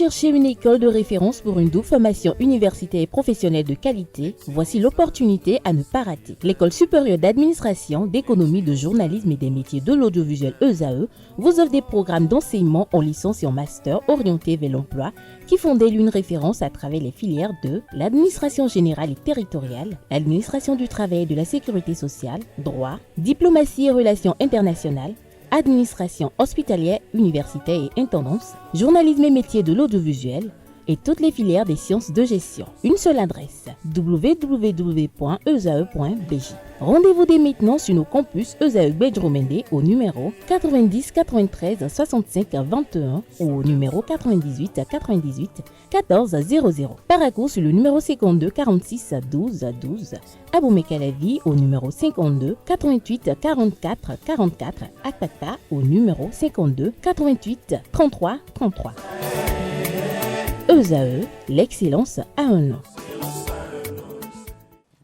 cherchez une école de référence pour une double formation universitaire et professionnelle de qualité? Voici l'opportunité à ne pas rater. L'École supérieure d'administration, d'économie, de journalisme et des métiers de l'audiovisuel ESAE vous offre des programmes d'enseignement en licence et en master orientés vers l'emploi qui font d'elle une référence à travers les filières de l'administration générale et territoriale, l'administration du travail et de la sécurité sociale, droit, diplomatie et relations internationales, administration hospitalière, universitaire et intendance, journalisme et métiers de l'audiovisuel et toutes les filières des sciences de gestion. Une seule adresse, www.esae.bj. Rendez-vous dès maintenant sur nos campus ESAE Bedjromende au numéro 90 93 65 21 ou au numéro 98 98 14 00. Paracourt sur le numéro 52 46 12 12. Aboumé-Calavi au numéro 52 88 44 44. Akpaka au numéro 52 88 33 33. ESAE, l'excellence à un nom.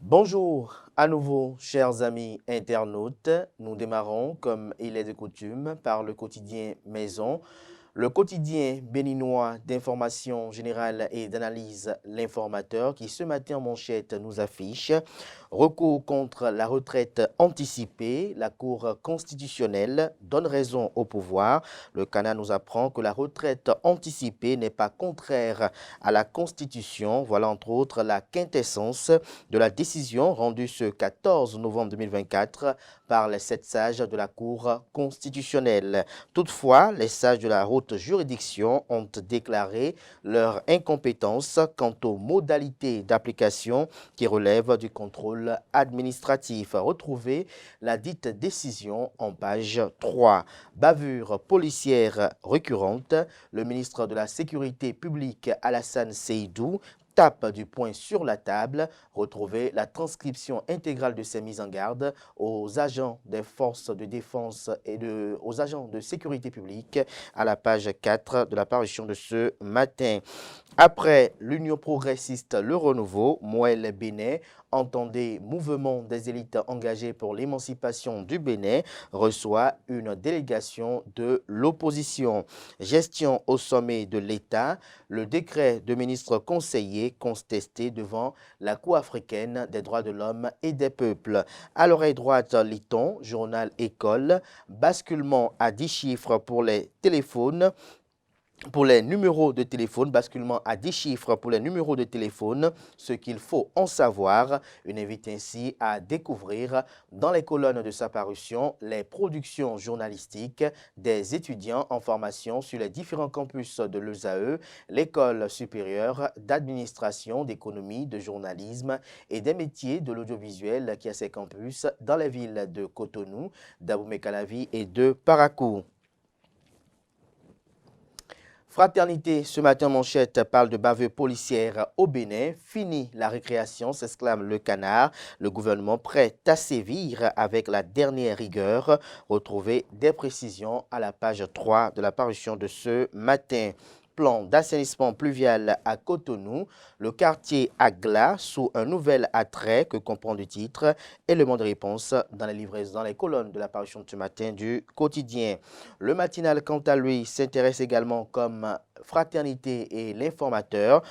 Bonjour à nouveau, chers amis internautes. Nous démarrons, comme il est de coutume, par le quotidien Maison. Le quotidien béninois d'information générale et d'analyse, l'Informateur, qui ce matin en manchette nous affiche recours contre la retraite anticipée. La Cour constitutionnelle donne raison au pouvoir. Le Canard nous apprend que la retraite anticipée n'est pas contraire à la Constitution. Voilà entre autres la quintessence de la décision rendue ce 14 novembre 2024 par les 7 sages de la Cour constitutionnelle. Toutefois, les sages de la haute juridiction ont déclaré leur incompétence quant aux modalités d'application qui relèvent du contrôle administratif. Retrouvez la dite décision en page 3. Bavure policière récurrente. Le ministre de la Sécurité publique Alassane Seydou tape du poing sur la table. Retrouvez la transcription intégrale de ces mises en garde aux agents des forces de défense et aux agents de sécurité publique à la page 4 de la parution de ce matin. Après l'Union progressiste Le Renouveau, Moël Bénet, entendez mouvement des élites engagées pour l'émancipation du Bénin, reçoit une délégation de l'opposition. Gestion au sommet de l'État, le décret de ministre conseiller contesté devant la Cour africaine des droits de l'homme et des peuples. À l'oreille droite, lit-on, journal École, basculement à 10 chiffres pour les téléphones. Pour les numéros de téléphone, basculement à 10 chiffres pour les numéros de téléphone, ce qu'il faut en savoir. Une invite ainsi à découvrir dans les colonnes de sa parution les productions journalistiques des étudiants en formation sur les différents campus de l'ESAE, l'École supérieure d'administration, d'économie, de journalisme et des métiers de l'audiovisuel qui a ses campus dans les villes de Cotonou, d'Abomey-Calavi et de Paracourt. Fraternité, ce matin, manchette parle de bavure policière au Bénin. Fini la récréation, s'exclame le Canard. Le gouvernement prêt à sévir avec la dernière rigueur. Retrouvez des précisions à la page 3 de la parution de ce matin. Plan d'assainissement pluvial à Cotonou, le quartier Agla sous un nouvel attrait que comprend le titre, élément de réponse dans les livraisons, dans les colonnes de la parution de ce matin du quotidien. Le matinal, quant à lui, s'intéresse également comme Fraternité et l'Informateur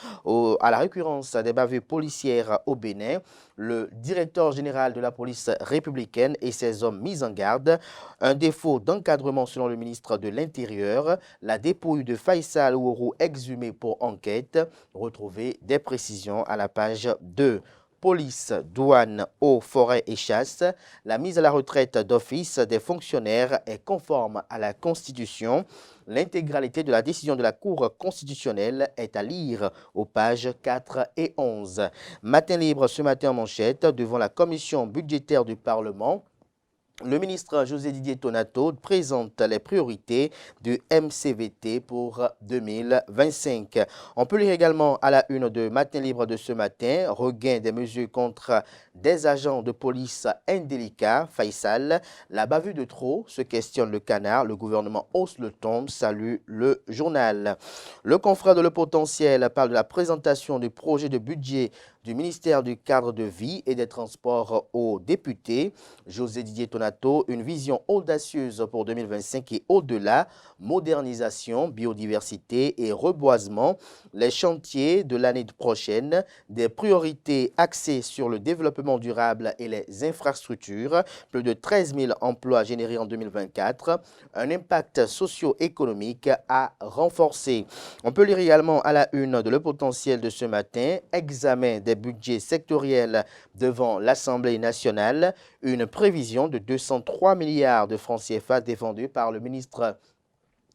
à la récurrence des bavures policières au Bénin. Le directeur général de la police républicaine et ses hommes mis en garde. Un défaut d'encadrement selon le ministre de l'Intérieur. La dépouille de Faisal Ouourou exhumée pour enquête. Retrouvez des précisions à la page 2. Police, douane, eau, forêt et chasse. La mise à la retraite d'office des fonctionnaires est conforme à la Constitution. L'intégralité de la décision de la Cour constitutionnelle est à lire aux pages 4 et 11. Matin libre ce matin en manchette devant la commission budgétaire du Parlement. Le ministre José Didier Tonato présente les priorités du MCVT pour 2025. On peut lire également à la une de Matin Libre de ce matin, regain des mesures contre des agents de police indélicats. Faisal, la bavure de trop, se questionne le Canard. Le gouvernement hausse le ton, salue le journal. Le confrère de Le Potentiel parle de la présentation du projet de budget du ministère du cadre de vie et des transports aux députés. José Didier Tonato Tonato, une vision audacieuse pour 2025 et au-delà, modernisation, biodiversité et reboisement, les chantiers de l'année prochaine, des priorités axées sur le développement durable et les infrastructures, plus de 13 000 emplois générés en 2024, un impact socio-économique à renforcer. On peut lire également à la une de Le Potentiel de ce matin, examen des budgets sectoriels devant l'Assemblée nationale, une prévision de 203 milliards de francs CFA défendue par le ministre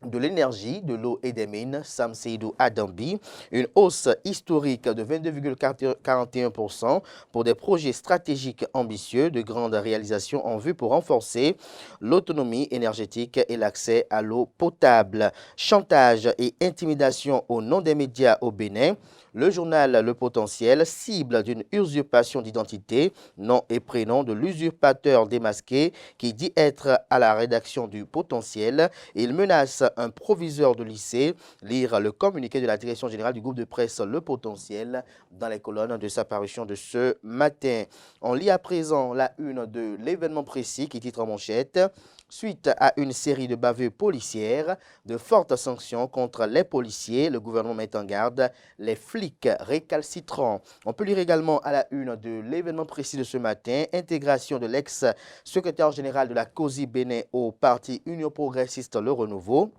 de l'énergie, de l'eau et des mines, Sam Seydou Adambi, une hausse historique de 22,41% pour des projets stratégiques ambitieux de grande réalisation en vue pour renforcer l'autonomie énergétique et l'accès à l'eau potable. Chantage et intimidation au nom des médias au Bénin. Le journal Le Potentiel cible d'une usurpation d'identité, nom et prénom de l'usurpateur démasqué qui dit être à la rédaction du Potentiel. Il menace un proviseur de lycée. Lire le communiqué de la direction générale du groupe de presse Le Potentiel dans les colonnes de sa parution de ce matin. On lit à présent la une de l'événement précis qui titre en manchette. Suite à une série de bavures policières, de fortes sanctions contre les policiers, le gouvernement met en garde les flics récalcitrants. On peut lire également à la une de l'événement précis de ce matin, intégration de l'ex-secrétaire général de la COSI Bénin au parti Union progressiste Le Renouveau.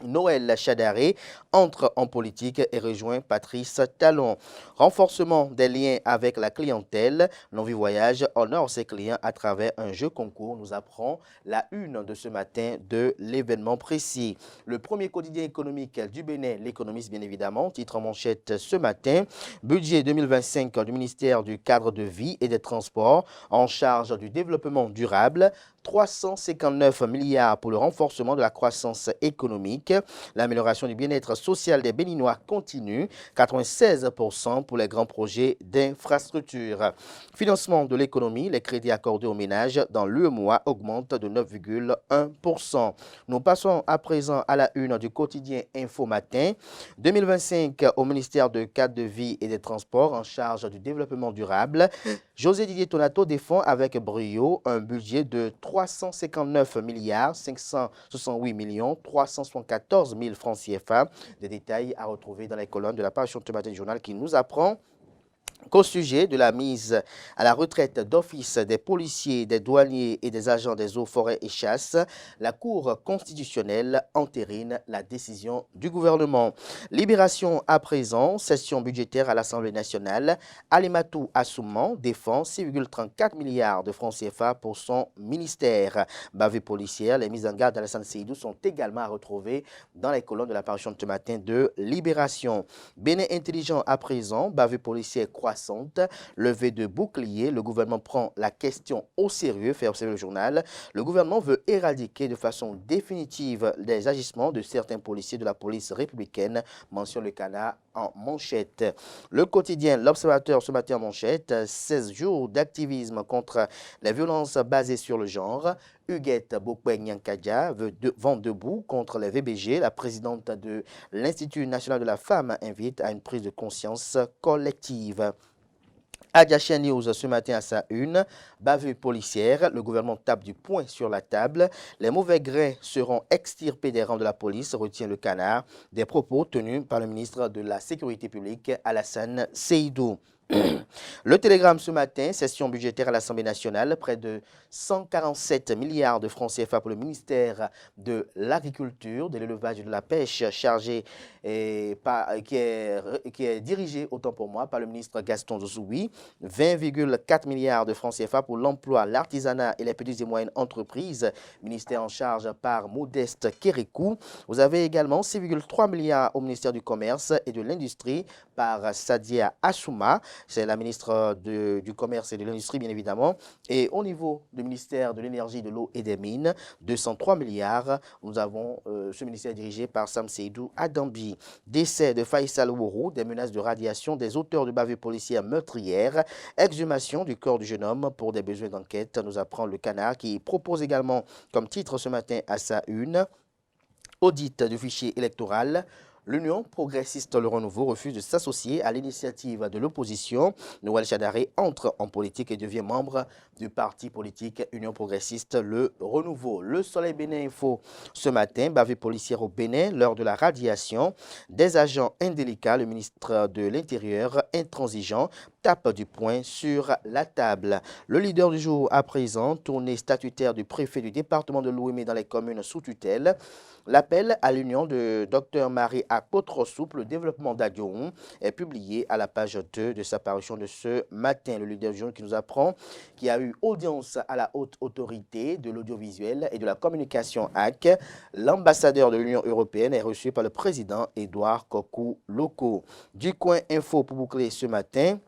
Noël Chadaré entre en politique et rejoint Patrice Talon. Renforcement des liens avec la clientèle. L'Envie Voyage honore ses clients à travers un jeu concours. Nous apprend la une de ce matin de l'événement précis. Le premier quotidien économique du Bénin, L'Économiste bien évidemment, titre en manchette ce matin. Budget 2025 du ministère du Cadre de vie et des Transports en charge du développement durable. 359 milliards pour le renforcement de la croissance économique. L'amélioration du bien-être social des Béninois continue. 96% pour les grands projets d'infrastructure. Financement de l'économie, les crédits accordés aux ménages dans l'UEMOA augmentent de 9,1%. Nous passons à présent à la une du quotidien Info Matin. 2025 au ministère de Cadre de vie et des Transports en charge du développement durable. José Didier Tonato défend avec brio un budget de 359 milliards 568 millions 374 000 francs CFA. Des détails à retrouver dans les colonnes de la page de ce matin du journal qui nous apprend qu'au sujet de la mise à la retraite d'office des policiers, des douaniers et des agents des eaux, forêts et chasse, la Cour constitutionnelle entérine la décision du gouvernement. Libération à présent, session budgétaire à l'Assemblée nationale. Alimatou Assouman défend 6,34 milliards de francs CFA pour son ministère. Bavée policière, les mises en garde d'Alassane Seydou sont également à retrouver dans les colonnes de la parution de ce matin de Libération. Bénin intelligent à présent, bavée policière croissante, levée de bouclier, le gouvernement prend la question au sérieux, fait observer le journal. Le gouvernement veut éradiquer de façon définitive les agissements de certains policiers de la police républicaine, mentionne le Canard en manchette. Le quotidien L'Observateur ce matin en manchette, 16 jours d'activisme contre les violences basées sur le genre. Huguette Bokwe-Nyankadja vend debout contre les VBG. La présidente de l'Institut national de la femme invite à une prise de conscience collective. Adjacent News ce matin à sa une, bavure policière, le gouvernement tape du poing sur la table. Les mauvais grains seront extirpés des rangs de la police, retient le Canard, des propos tenus par le ministre de la Sécurité publique Alassane Seydou. Le Télégramme ce matin, session budgétaire à l'Assemblée nationale, près de 147 milliards de francs CFA pour le ministère de l'Agriculture, de l'élevage et de la pêche, chargé qui est dirigé, autant pour moi, par le ministre Gaston Dossoui. 20,4 milliards de francs CFA pour l'emploi, l'artisanat et les petites et moyennes entreprises, ministère en charge par Modeste Kérékou. Vous avez également 6,3 milliards au ministère du Commerce et de l'Industrie par Sadia Assouma. C'est la ministre du Commerce et de l'Industrie, bien évidemment. Et au niveau du ministère de l'Énergie, de l'Eau et des Mines, 203 milliards. Nous avons ce ministère dirigé par Sam Seydou Adambi. Décès de Faisal Wourou, des menaces de radiation des auteurs de bavures policières meurtrières. Exhumation du corps du jeune homme pour des besoins d'enquête, nous apprend le Canard, qui propose également comme titre ce matin à sa une. Audit du fichier électoral. L'Union progressiste Le Renouveau refuse de s'associer à l'initiative de l'opposition. Noël Chadaré entre en politique et devient membre du parti politique Union progressiste Le Renouveau. Le Soleil Bénin Info ce matin, bavure policière au Bénin lors de la radiation des agents indélicats. Le ministre de l'Intérieur intransigeant tape du poing sur la table. Le leader du jour à présent, tournée statutaire du préfet du département de l'Ouémé dans les communes sous tutelle. L'appel à l'union de Dr Marie Akpotrossou pour le développement d'Adioun est publié à la page 2 de sa parution de ce matin. Le leader du jour qui nous apprend qu'il y a eu audience à la haute autorité de l'audiovisuel et de la communication AC. L'ambassadeur de l'Union européenne est reçu par le président Édouard Kokou Loko. Du coin info pour boucler ce matin.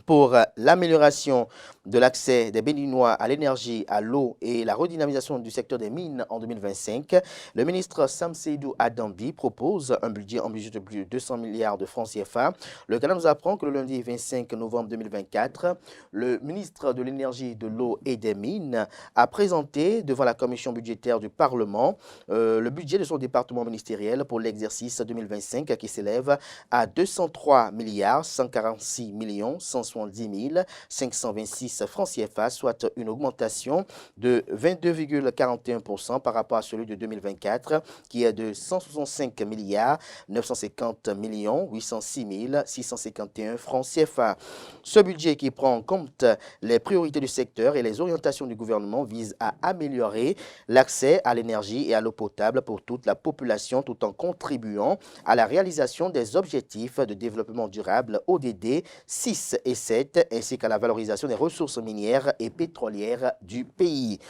Pour l'amélioration de l'accès des Béninois à l'énergie, à l'eau et la redynamisation du secteur des mines en 2025, le ministre Sam Seydou Adambi propose un budget ambitieux de plus de 200 milliards de francs CFA. Le Canada nous apprend que le lundi 25 novembre 2024, le ministre de l'énergie, de l'eau et des mines a présenté devant la commission budgétaire du Parlement le budget de son département ministériel pour l'exercice 2025 qui s'élève à 203 milliards 146 millions 170 526 francs CFA, soit une augmentation de 22,41% par rapport à celui de 2024, qui est de 165 milliards 950 millions 806 651 francs CFA. Ce budget qui prend en compte les priorités du secteur et les orientations du gouvernement vise à améliorer l'accès à l'énergie et à l'eau potable pour toute la population tout en contribuant à la réalisation des objectifs de développement durable ODD 6 et 7, ainsi qu'à la valorisation des ressources minières et pétrolières du pays.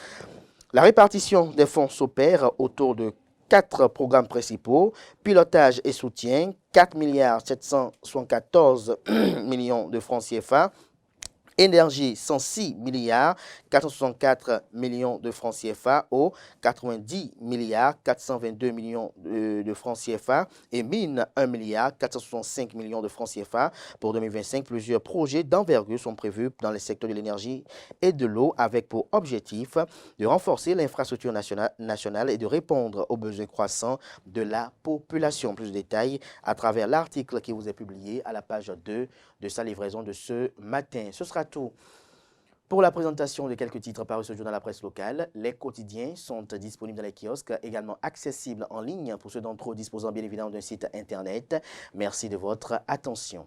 La répartition des fonds s'opère autour de 4 programmes principaux, pilotage et soutien, 4 milliards 774 millions de francs CFA, énergie, 106 milliards 464 millions de francs CFA, eau, 90 milliards 422 millions de francs CFA et mine, 1 milliard 465 millions de francs CFA. Pour 2025, plusieurs projets d'envergure sont prévus dans les secteurs de l'énergie et de l'eau avec pour objectif de renforcer l'infrastructure nationale et de répondre aux besoins croissants de la population. Plus de détails à travers l'article qui vous est publié à la page 2 de sa livraison de ce matin. Ce sera tout pour la présentation de quelques titres parus ce jour dans la presse locale. Les quotidiens sont disponibles dans les kiosques, également accessibles en ligne pour ceux d'entre eux disposant bien évidemment d'un site internet. Merci de votre attention.